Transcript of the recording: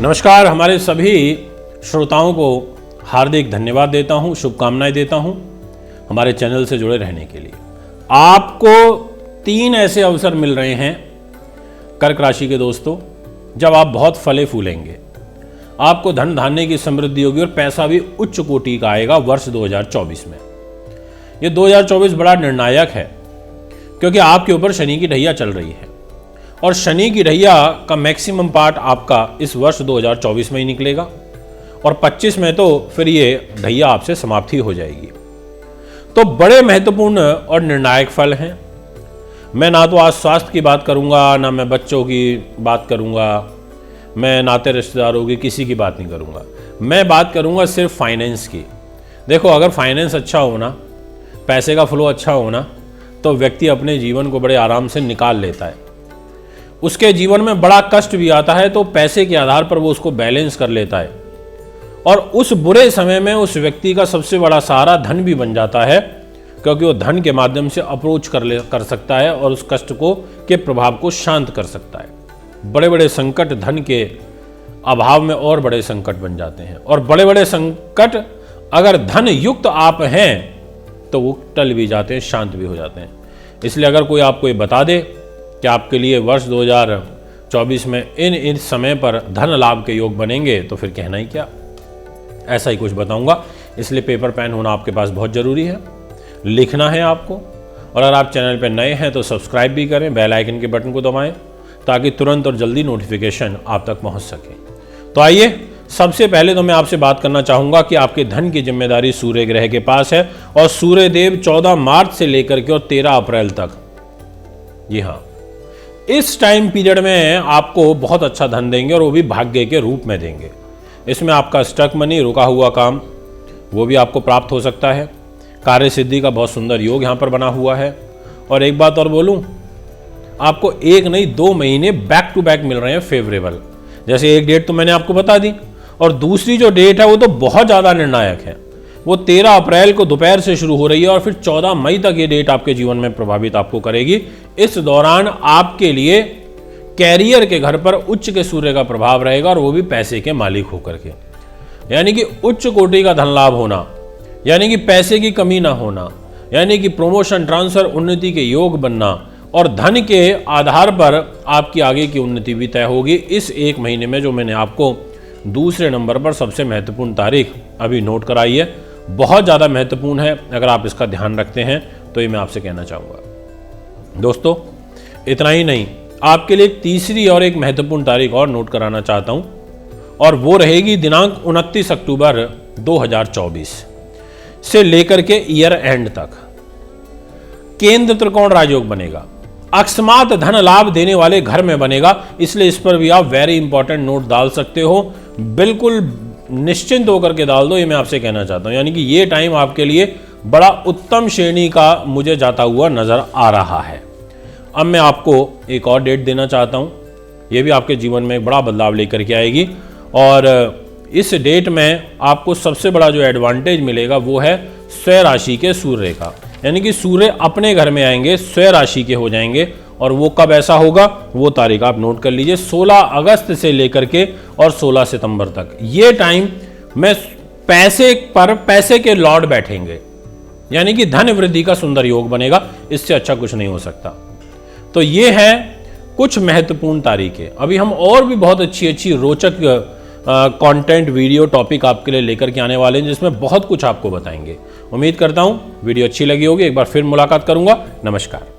नमस्कार, हमारे सभी श्रोताओं को हार्दिक धन्यवाद देता हूं, शुभकामनाएं देता हूं हमारे चैनल से जुड़े रहने के लिए। आपको 3 ऐसे अवसर मिल रहे हैं कर्क राशि के दोस्तों, जब आप बहुत फले फूलेंगे, आपको धन धान्य की समृद्धि होगी और पैसा भी उच्च कोटि का आएगा वर्ष 2024 में। ये 2024 बड़ा निर्णायक है क्योंकि आपके ऊपर शनि की ढैया चल रही है और शनि की ढैया का मैक्सिमम पार्ट आपका इस वर्ष 2024 में ही निकलेगा और 25 में तो फिर ये ढैया आपसे समाप्ति हो जाएगी। तो बड़े महत्वपूर्ण और निर्णायक फल हैं। मैं ना तो आज स्वास्थ्य की बात करूंगा, ना मैं बच्चों की बात करूंगा, मैं नाते रिश्तेदारों की किसी की बात नहीं करूंगा। मैं बात करूंगा सिर्फ फाइनेंस की। देखो, अगर फाइनेंस अच्छा हो ना, पैसे का फ्लो अच्छा हो ना, तो व्यक्ति अपने जीवन को बड़े आराम से निकाल लेता है। उसके जीवन में बड़ा कष्ट भी आता है तो पैसे के आधार पर वो उसको बैलेंस कर लेता है और उस बुरे समय में उस व्यक्ति का सबसे बड़ा सहारा धन भी बन जाता है, क्योंकि वो धन के माध्यम से अप्रोच कर सकता है और उस कष्ट के प्रभाव को शांत कर सकता है। बड़े बड़े संकट धन के अभाव में और बड़े संकट बन जाते हैं और बड़े बड़े संकट अगर धन युक्त आप हैं तो वो टल भी जाते हैं, शांत भी हो जाते हैं। इसलिए अगर कोई आपको ये बता दे कि आपके लिए वर्ष 2024 में इन समय पर धन लाभ के योग बनेंगे, तो फिर कहना ही क्या। ऐसा ही कुछ बताऊंगा, इसलिए पेपर पेन होना आपके पास बहुत ज़रूरी है। लिखना है आपको, और अगर आप चैनल पर नए हैं तो सब्सक्राइब भी करें, बेल आइकन के बटन को दबाएं ताकि तुरंत और जल्दी नोटिफिकेशन आप तक पहुंच सके। तो आइए, सबसे पहले तो मैं आपसे बात करना चाहूँगा कि आपके धन की जिम्मेदारी सूर्य ग्रह के पास है और सूर्य देव 14 मार्च से लेकर के और 13 अप्रैल तक, जी हाँ, इस टाइम पीरियड में आपको बहुत अच्छा धन देंगे और वो भी भाग्य के रूप में देंगे। इसमें आपका स्टक मनी, रुका हुआ काम, वो भी आपको प्राप्त हो सकता है। कार्य सिद्धि का बहुत सुंदर योग यहाँ पर बना हुआ है। और एक बात और बोलूँ, आपको 1 नहीं 2 महीने बैक टू बैक मिल रहे हैं फेवरेबल। जैसे एक डेट तो मैंने आपको बता दी और दूसरी जो डेट है वो तो बहुत ज़्यादा निर्णायक है। वो 13 अप्रैल को दोपहर से शुरू हो रही है और फिर 14 मई तक ये डेट आपके जीवन में प्रभावित आपको करेगी। इस दौरान आपके लिए कैरियर के घर पर उच्च के सूर्य का प्रभाव रहेगा और वो भी पैसे के मालिक होकर के, यानी कि उच्च कोटि का धन लाभ होना, यानी कि पैसे की कमी ना होना, यानी कि प्रमोशन, ट्रांसफर, उन्नति के योग बनना और धन के आधार पर आपकी आगे की उन्नति भी तय होगी इस 1 महीने में। जो मैंने आपको दूसरे नंबर पर सबसे महत्वपूर्ण तारीख अभी नोट कराई है, बहुत ज़्यादा महत्वपूर्ण है। अगर आप इसका ध्यान रखते हैं तो ये मैं आपसे कहना चाहूँगा। दोस्तों, इतना ही नहीं, आपके लिए तीसरी और एक महत्वपूर्ण तारीख और नोट कराना चाहता हूँ और वो रहेगी दिनांक 29 अक्टूबर 2024 से लेकर के ईयर एंड तक। केंद्र त्रिकोण राजयोग बनेगा, अकस्मात धन लाभ देने वाले घर में बनेगा, इसलिए इस पर भी आप वेरी इंपॉर्टेंट नोट डाल सकते हो। बिल्कुल निश्चिंत होकर के डाल दो, ये मैं आपसे कहना चाहता हूं। यानी कि ये टाइम आपके लिए बड़ा उत्तम श्रेणी का मुझे जाता हुआ नजर आ रहा है। अब मैं आपको एक और डेट देना चाहता हूं, ये भी आपके जीवन में एक बड़ा बदलाव लेकर के आएगी और इस डेट में आपको सबसे बड़ा जो एडवांटेज मिलेगा वो है स्वयं राशि के सूर्य का, यानी कि सूर्य अपने घर में आएंगे, स्वयं राशि के हो जाएंगे। और वो कब ऐसा होगा, वो तारीख आप नोट कर लीजिए, 16 अगस्त से लेकर के और 16 सितंबर तक। ये टाइम में पैसे पर पैसे के लॉर्ड बैठेंगे, यानी कि धन वृद्धि का सुंदर योग बनेगा। इससे अच्छा कुछ नहीं हो सकता। तो ये है कुछ महत्वपूर्ण तारीखें। अभी हम और भी बहुत अच्छी रोचक कंटेंट, वीडियो, टॉपिक आपके लिए लेकर के आने वाले हैं, जिसमें बहुत कुछ आपको बताएंगे। उम्मीद करता हूं वीडियो अच्छी लगी होगी। एक बार फिर मुलाकात करूंगा। नमस्कार।